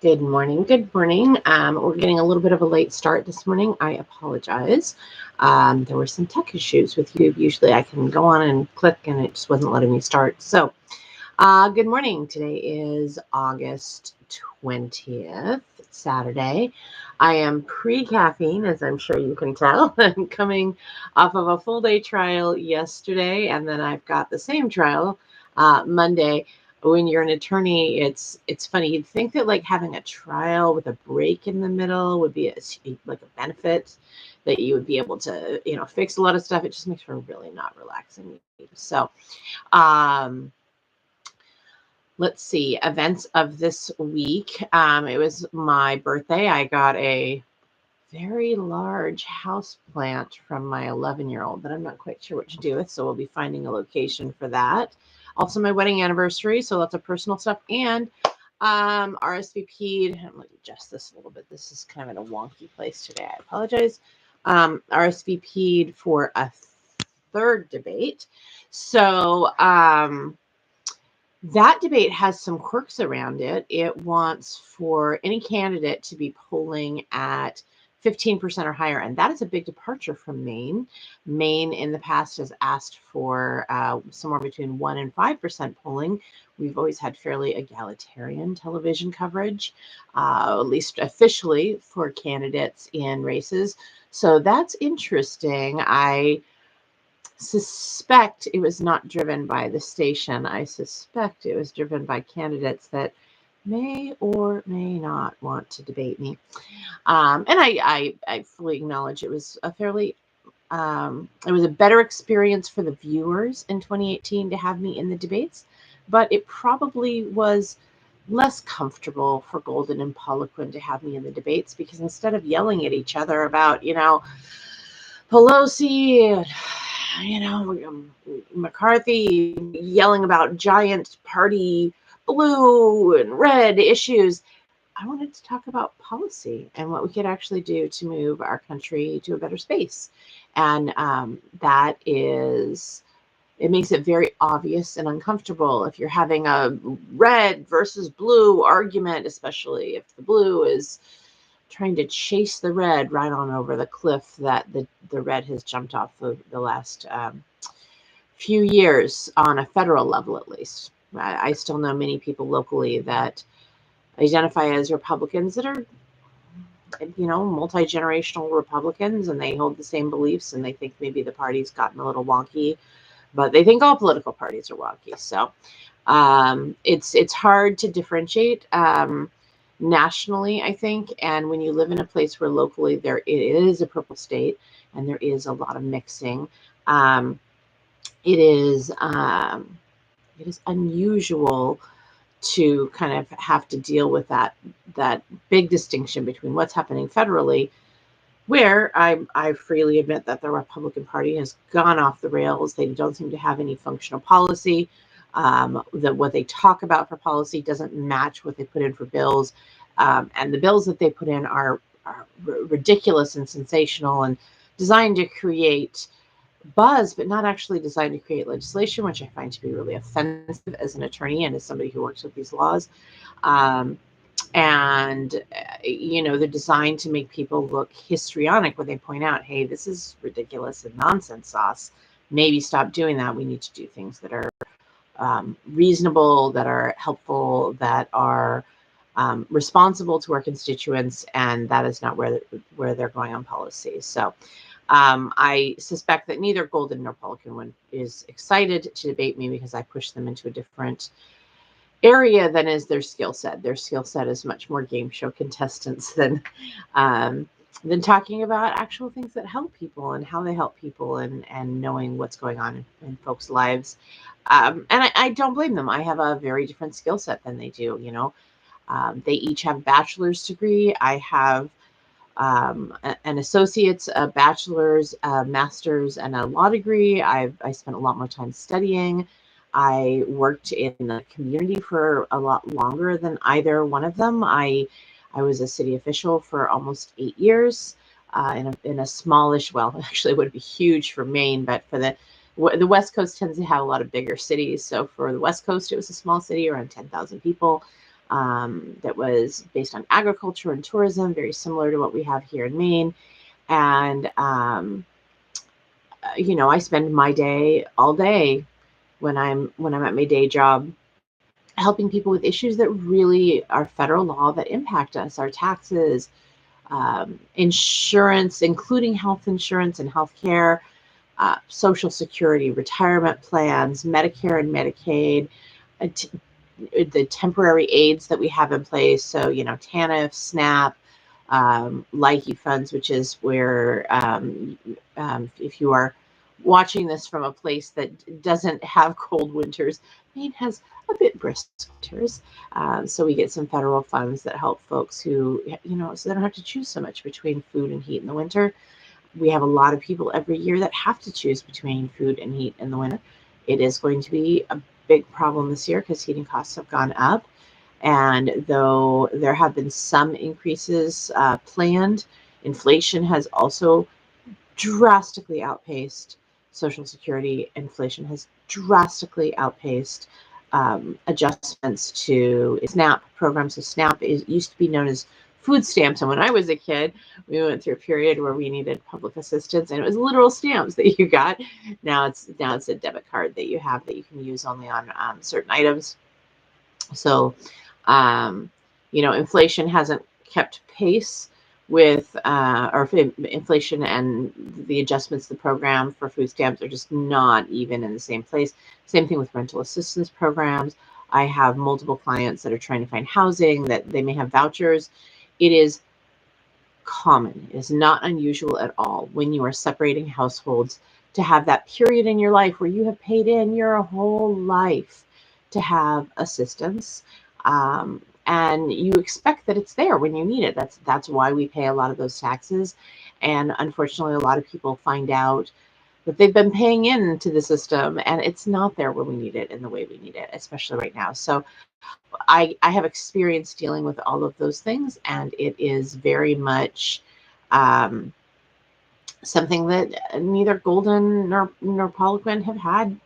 Good morning. Good morning. We're getting a little bit of a late start this morning. I apologize. There were some tech issues with YouTube. Usually I can go on and click and it just wasn't letting me start. So, good morning. Today is August 20th, Saturday. I am pre-caffeine, as I'm sure you can tell. I'm coming off of a full day trial yesterday, and then I've got the same trial Monday. When you're an attorney, it's funny. You'd think that like having a trial with a break in the middle would be like a benefit, that you would be able to, fix a lot of stuff. It just makes for a really not relaxing meeting. So, um, let's see, events of this week. It was my birthday. I got a very large house plant from my 11-year-old that I'm not quite sure what to do with. So we'll be finding a location for that. Also my wedding anniversary. So lots of personal stuff, and RSVP'd. I'm going to adjust this a little bit. This is kind of in a wonky place today. I apologize. RSVP'd for a third debate. So, that debate has some quirks around it. It wants for any candidate to be polling at 15% or higher, and that is a big departure from Maine. Maine in the past has asked for somewhere between 1% and 5% polling. We've always had fairly egalitarian television coverage, at least officially, for candidates in races. So that's interesting. I suspect it was not driven by the station. I suspect it was driven by candidates that may or may not want to debate me. And I fully acknowledge it was a fairly, it was a better experience for the viewers in 2018 to have me in the debates, but it probably was less comfortable for Golden and Poliquin to have me in the debates, because instead of yelling at each other about, Pelosi, McCarthy yelling about giant party blue and red issues, I wanted to talk about policy and what we could actually do to move our country to a better space. And it makes it very obvious and uncomfortable if you're having a red versus blue argument, especially if the blue is trying to chase the red right on over the cliff that the red has jumped off the last few years, on a federal level at least. I still know many people locally that identify as Republicans that are, multi-generational Republicans, and they hold the same beliefs, and they think maybe the party's gotten a little wonky, but they think all political parties are wonky. So it's hard to differentiate nationally, I think. And when you live in a place where locally it is a purple state and there is a lot of mixing, it is unusual to kind of have to deal with that big distinction between what's happening federally, where I freely admit that the Republican Party has gone off the rails. They don't seem to have any functional policy. That what they talk about for policy doesn't match what they put in for bills. And the bills that they put in are ridiculous and sensational and designed to create buzz, but not actually designed to create legislation, which I find to be really offensive as an attorney and as somebody who works with these laws. They're designed to make people look histrionic when they point out, hey, this is ridiculous and nonsense sauce. Maybe stop doing that. We need to do things that are reasonable, that are helpful, that are responsible to our constituents, and that is not where they're going on policy. So I suspect that neither Golden nor Poliquin is excited to debate me, because I push them into a different area than is their skill set. Their skill set is much more game show contestants than talking about actual things that help people and how they help people, and knowing what's going on in folks' lives. And I don't blame them. I have a very different skill set than they do. They each have a bachelor's degree. I have an associate's, a bachelor's, a master's, and a law degree. I spent a lot more time studying. I worked in the community for a lot longer than either one of them. I was a city official for almost 8 years in a smallish, well, actually it would be huge for Maine, but for the West Coast tends to have a lot of bigger cities. So for the West Coast, it was a small city, around 10,000 people. that was based on agriculture and tourism, very similar to what we have here in Maine. And, I spend my day all day when I'm at my day job helping people with issues that really are federal law that impact us, our taxes, insurance, including health insurance and health care, Social Security, retirement plans, Medicare and Medicaid, the temporary aids that we have in place. So, TANF, SNAP, LIHEAP funds, which is where if you are watching this from a place that doesn't have cold winters, Maine has a bit brisk winters. So we get some federal funds that help folks who, so they don't have to choose so much between food and heat in the winter. We have a lot of people every year that have to choose between food and heat in the winter. It is going to be a big problem this year because heating costs have gone up. And though there have been some increases planned, inflation has also drastically outpaced Social Security. Inflation has drastically outpaced adjustments to SNAP programs. So SNAP used to be known as food stamps. And when I was a kid, we went through a period where we needed public assistance, and it was literal stamps that you got. Now it's a debit card that you have that you can use only on certain items. So, inflation hasn't kept pace with, or inflation and the adjustments to the program for food stamps are just not even in the same place. Same thing with rental assistance programs. I have multiple clients that are trying to find housing, that they may have vouchers. It is common. It is not unusual at all when you are separating households to have that period in your life where you have paid in your whole life to have assistance. And you expect that it's there when you need it. That's why we pay a lot of those taxes. And unfortunately, a lot of people find out that they've been paying into the system and it's not there when we need it in the way we need it, especially right now. So I have experience dealing with all of those things, and it is very much something that neither Golden nor Poliquin have had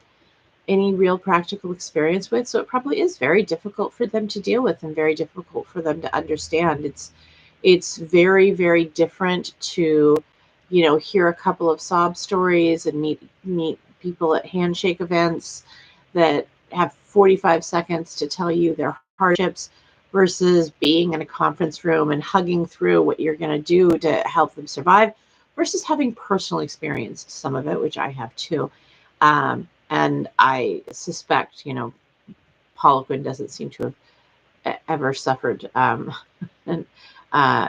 any real practical experience with. So it probably is very difficult for them to deal with and very difficult for them to understand. It's very, very different to, hear a couple of sob stories and meet people at handshake events that have 45 seconds to tell you their hardships versus being in a conference room and hugging through what you're going to do to help them survive versus having personally experienced some of it, which I have too. And I suspect, Poliquin doesn't seem to have ever suffered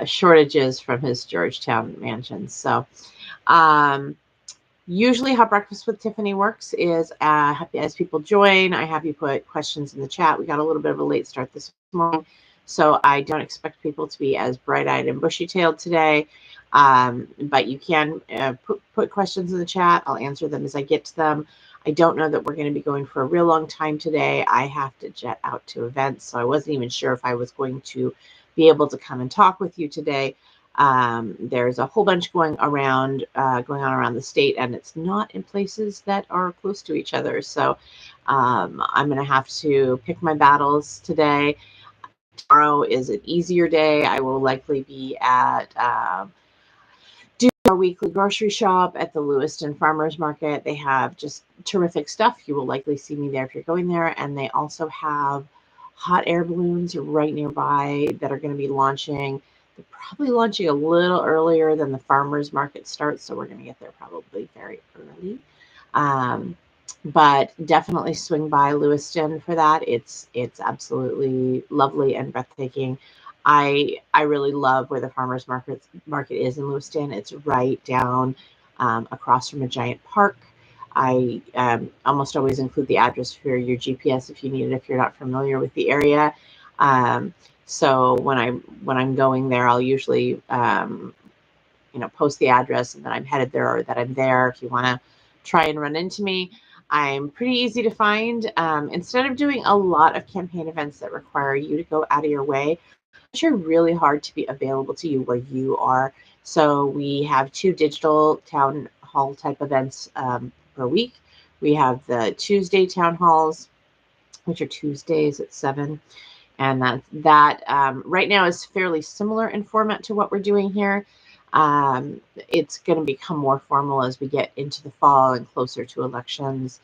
shortages from his Georgetown mansion. So usually how Breakfast with Tiffany works is as people join, I have you put questions in the chat. We got a little bit of a late start this morning, so I don't expect people to be as bright-eyed and bushy-tailed today. But you can put questions in the chat. I'll answer them as I get to them. I don't know that we're going to be going for a real long time today. I have to jet out to events, so I wasn't even sure if I was going to be able to come and talk with you today. There's a whole bunch going on around the state, and it's not in places that are close to each other. So I'm going to have to pick my battles today. Tomorrow is an easier day. I will likely be at do our weekly grocery shop at the Lewiston Farmers Market. They have just terrific stuff. You will likely see me there if you're going there. And they also have hot air balloons right nearby that are going to be launching. They're probably launching a little earlier than the farmers market starts, so we're going to get there probably very early. But definitely swing by Lewiston for that. It's absolutely lovely and breathtaking. I really love where the farmers market is in Lewiston. It's right down across from a giant park. I almost always include the address for your GPS if you need it, if you're not familiar with the area. So when I'm going there, I'll usually post the address and that I'm headed there or that I'm there. If you want to try and run into me, I'm pretty easy to find. Instead of doing a lot of campaign events that require you to go out of your way, which are really hard to be available to you where you are. So we have 2 digital town hall type events per week. We have the Tuesday town halls, which are Tuesdays at 7. And that right now is fairly similar in format to what we're doing here. It's going to become more formal as we get into the fall and closer to elections.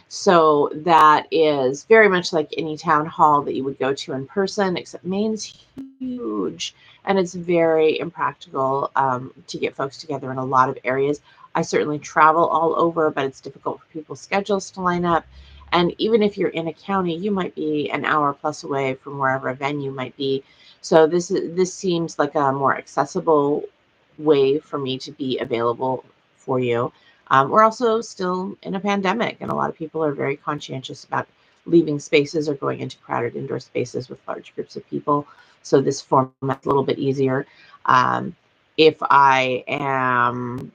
So that is very much like any town hall that you would go to in person, except Maine's huge and it's very impractical to get folks together in a lot of areas. I certainly travel all over, but it's difficult for people's schedules to line up. And even if you're in a county, you might be an hour plus away from wherever a venue might be. So this seems like a more accessible way for me to be available for you. We're also still in a pandemic, and a lot of people are very conscientious about leaving spaces or going into crowded indoor spaces with large groups of people. So this format's a little bit easier. If I am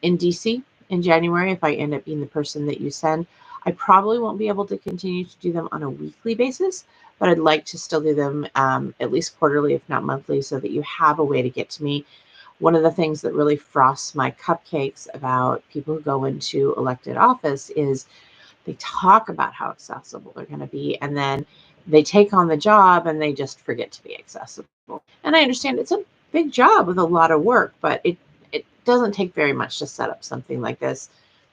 in DC in January, if I end up being the person that you send, I probably won't be able to continue to do them on a weekly basis, but I'd like to still do them at least quarterly, if not monthly, so that you have a way to get to me. One of the things that really frosts my cupcakes about people who go into elected office is they talk about how accessible they're going to be, and then they take on the job and they just forget to be accessible. And I understand it's a big job with a lot of work, but it doesn't take very much to set up something like this.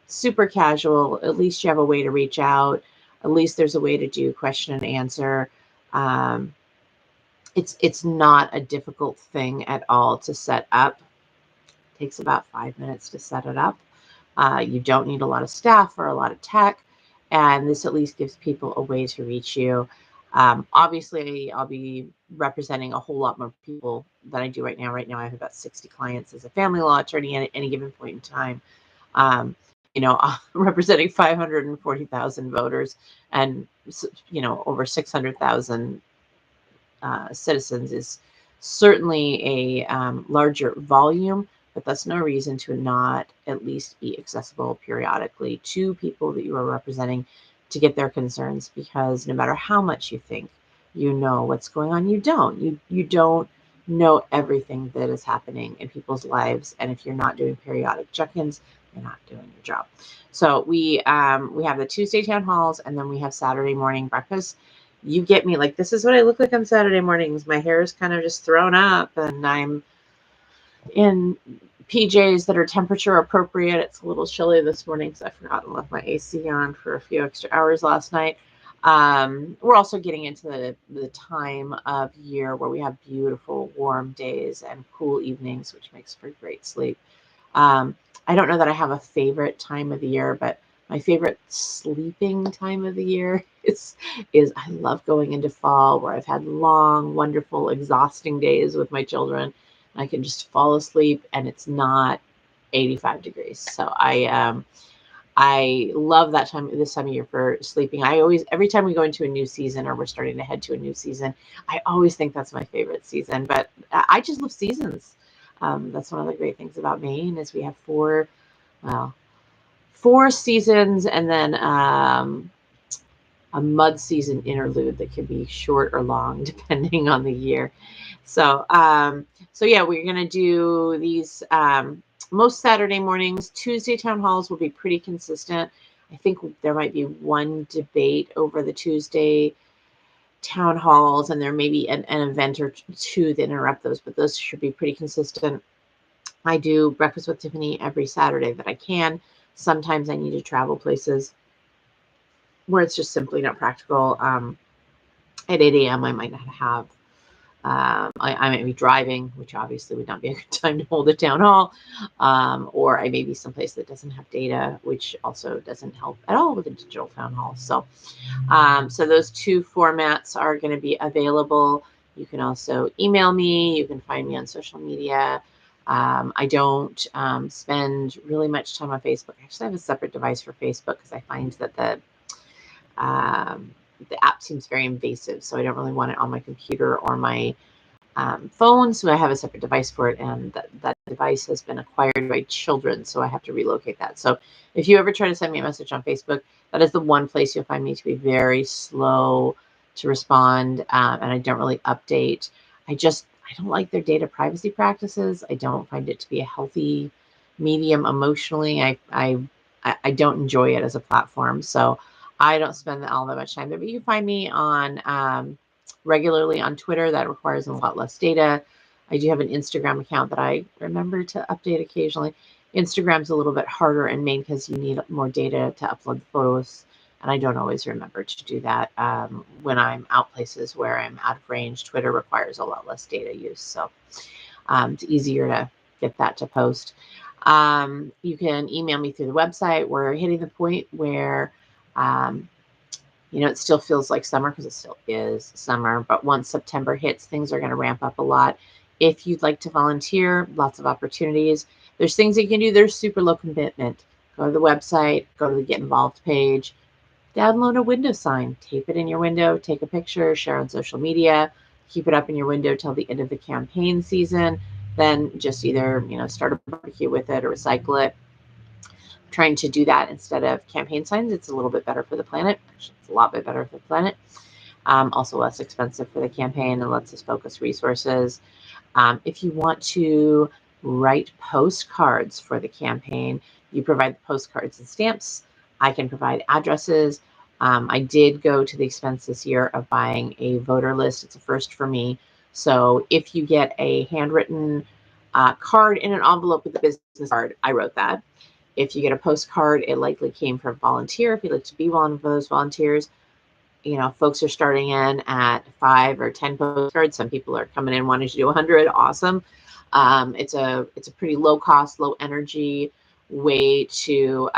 Super casual. At least you have a way to reach out. At least there's a way to do question and answer. It's not a difficult thing at all to set up. It takes about 5 minutes to set it up. You don't need a lot of staff or a lot of tech, and this at least gives people a way to reach you. Obviously, I'll be representing a whole lot more people than I do right now. Right now, I have about 60 clients as a family law attorney at any given point in time. Representing 540,000 voters and, over 600,000 citizens is certainly a larger volume, but that's no reason to not at least be accessible periodically to people that you are representing to get their concerns, because no matter how much you think you know what's going on, you don't. You don't know everything that is happening in people's lives, and if you're not doing periodic check-ins, you're not doing your job. So we have the Tuesday town halls, and then we have Saturday morning breakfast. You get me, like, this is what I look like on Saturday mornings. My hair is kind of just thrown up, and I'm in PJs that are temperature appropriate. It's a little chilly this morning because I forgot and left my AC on for a few extra hours last night. We're also getting into the time of year where we have beautiful warm days and cool evenings, which makes for great sleep. I don't know that I have a favorite time of the year, but my favorite sleeping time of the year is I love going into fall, where I've had long, wonderful, exhausting days with my children. I can just fall asleep and it's not 85 degrees. So I love that this time of year for sleeping. Every time we go into a new season or we're starting to head to a new season, I always think that's my favorite season. But I just love seasons. That's one of the great things about Maine is we have four seasons, and then a mud season interlude that can be short or long depending on the year. So yeah, we're going to do these most Saturday mornings. Tuesday town halls will be pretty consistent. I think there might be one debate over the Tuesday town halls, and there may be an event or two that interrupt those, but those should be pretty consistent. I do breakfast with Tiffany every Saturday that I can. Sometimes I need to travel places where it's just simply not practical. At 8 a.m. I might not have, I might be driving, which obviously would not be a good time to hold a town hall, or I may be someplace that doesn't have data, which also doesn't help at all with a digital town hall. So those two formats are going to be available. You can also email me. You can find me on social media. I don't spend really much time on Facebook. I actually have a separate device for Facebook because I find that the app seems very invasive, so I don't really want it on my computer or my phone, so I have a separate device for it, and that device has been acquired by children, so I have to relocate that. So if you ever try to send me a message on Facebook, that is the one place you'll find me to be very slow to respond, and I don't really update. I don't like their data privacy practices. I don't find it to be a healthy medium emotionally. I don't enjoy it as a platform. So I don't spend all that much time there, but you can find me on regularly on Twitter. That requires a lot less data. I do have an Instagram account that I remember to update occasionally. Instagram's a little bit harder in Maine because you need more data to upload the photos, and I don't always remember to do that when I'm out places where I'm out of range. Twitter requires a lot less data use, so it's easier to get that to post. You can email me through the website. We're hitting the point where it still feels like summer because it still is summer, but once September hits, things are going to ramp up a lot. If you'd like to volunteer, lots of opportunities. There's things that you can do. There's super low commitment. Go to the website, go to the Get Involved page, download a window sign, tape it in your window, take a picture, share on social media, keep it up in your window till the end of the campaign season. Then just either, start a barbecue with it or recycle it. Trying to do that instead of campaign signs. It's a little bit better for the planet. Actually, it's a lot bit better for the planet. Also less expensive for the campaign and lets us focus resources. If you want to write postcards for the campaign, you provide the postcards and stamps. I can provide addresses. I did go to the expense this year of buying a voter list. It's a first for me. So if you get a handwritten card in an envelope with a business card, I wrote that. If you get a postcard, it likely came from a volunteer. If you'd like to be one of those volunteers, folks are starting in at 5 or 10 postcards. Some people are coming in wanting to do 100. Awesome. It's a pretty low cost, low energy way to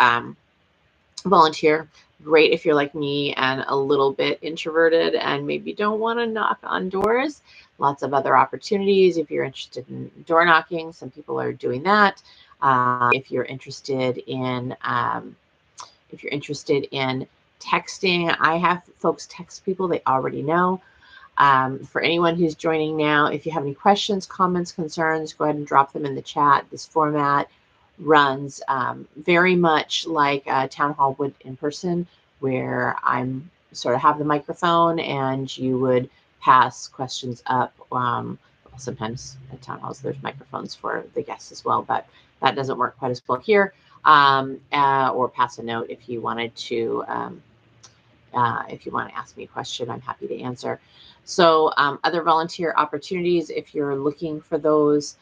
volunteer. Great if you're like me and a little bit introverted and maybe don't want to knock on doors. Lots of other opportunities. If you're interested in door knocking, some people are doing that. If you're interested in texting, I have folks text people they already know. For anyone who's joining now, if you have any questions, comments, concerns, go ahead and drop them in the chat. This format runs very much like a town hall would in person, where I'm sort of have the microphone and you would pass questions up. Sometimes at town halls there's microphones for the guests as well, but that doesn't work quite as well here. Or pass a note if you wanted to. If you want to ask me a question, I'm happy to answer. So other volunteer opportunities, if you're looking for those,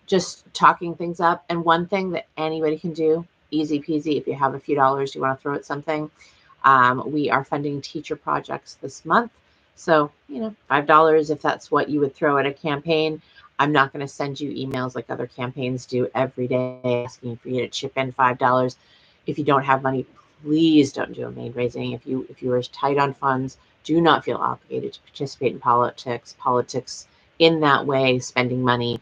just talking things up. And one thing that anybody can do, easy peasy, if you have a few dollars you want to throw at something, we are funding teacher projects this month. So, $5, if that's what you would throw at a campaign. I'm not going to send you emails like other campaigns do every day asking for you to chip in $5. If you don't have money, please don't do a Maine raising. If you are tight on funds, do not feel obligated to participate in politics in that way, spending money.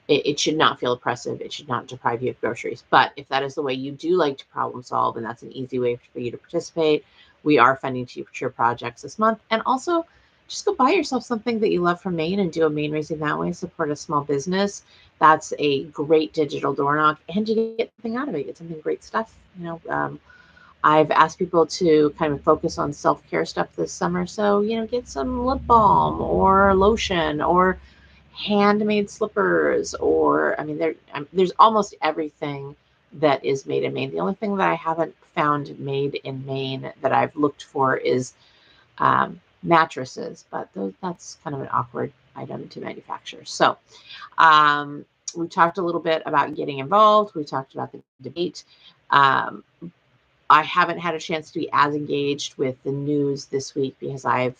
It should not feel oppressive. It should not deprive you of groceries. But if that is the way you do like to problem solve, and that's an easy way for you to participate, we are funding teacher projects this month. And also, just go buy yourself something that you love from Maine and do a Maine raising that way. Support a small business. That's a great digital door knock, and you get something out of it. Get something great stuff. I've asked people to kind of focus on self-care stuff this summer. So, get some lip balm or lotion or handmade slippers, or there's almost everything that is made in Maine. The only thing that I haven't found made in Maine that I've looked for is mattresses, but that's kind of an awkward item to manufacture. So we talked a little bit about getting involved. We talked about the debate. I haven't had a chance to be as engaged with the news this week because I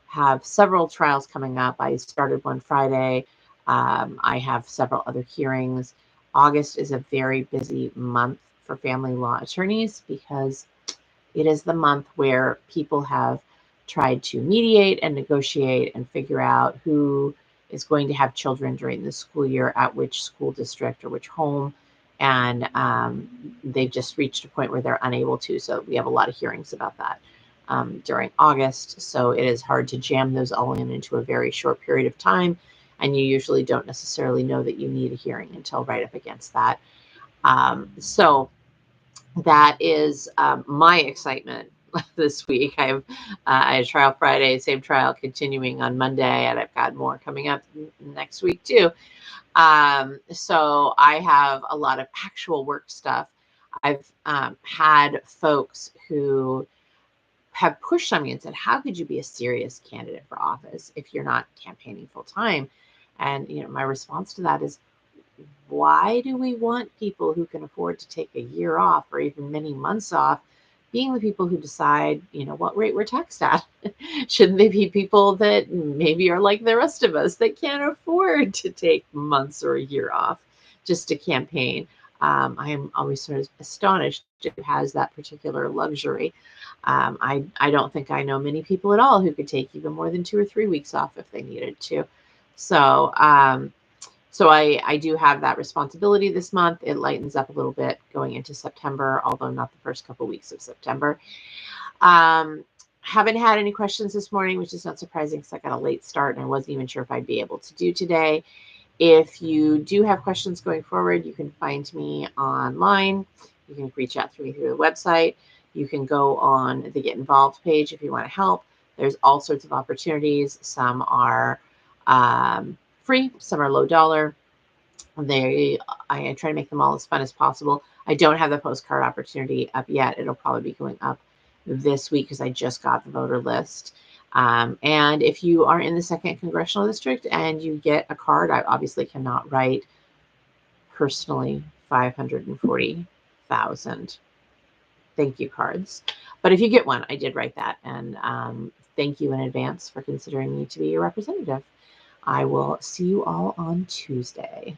have several trials coming up. I started one Friday. I have several other hearings. August is a very busy month for family law attorneys because it is the month where people have tried to mediate and negotiate and figure out who is going to have children during the school year at which school district or which home. And they've just reached a point where they're unable to. So we have a lot of hearings about that during August. So it is hard to jam those all into a very short period of time. And you usually don't necessarily know that you need a hearing until right up against that. So that is my excitement this week. I had a trial Friday, same trial continuing on Monday, and I've got more coming up next week too. So I have a lot of actual work stuff. I've had folks who have pushed on me and said, how could you be a serious candidate for office if you're not campaigning full time? And, my response to that is, why do we want people who can afford to take a year off or even many months off being the people who decide, what rate we're taxed at? Shouldn't they be people that maybe are like the rest of us that can't afford to take months or a year off just to campaign? I am always sort of astonished who has that particular luxury. I don't think I know many people at all who could take even more than 2 or 3 weeks off if they needed to. So, so I do have that responsibility this month. It lightens up a little bit going into September, although not the first couple weeks of September. Haven't had any questions this morning, which is not surprising because I got a late start and I wasn't even sure if I'd be able to do today. If you do have questions going forward, you can find me online. You can reach out to me through the website. You can go on the Get Involved page if you want to help. There's all sorts of opportunities. Some are free, some are low dollar. I try to make them all as fun as possible. I don't have the postcard opportunity up yet. It'll probably be going up this week because I just got the voter list. And if you are in the 2nd Congressional District and you get a card, I obviously cannot write personally 540,000 thank you cards. But if you get one, I did write that. And thank you in advance for considering me to be your representative. I will see you all on Tuesday.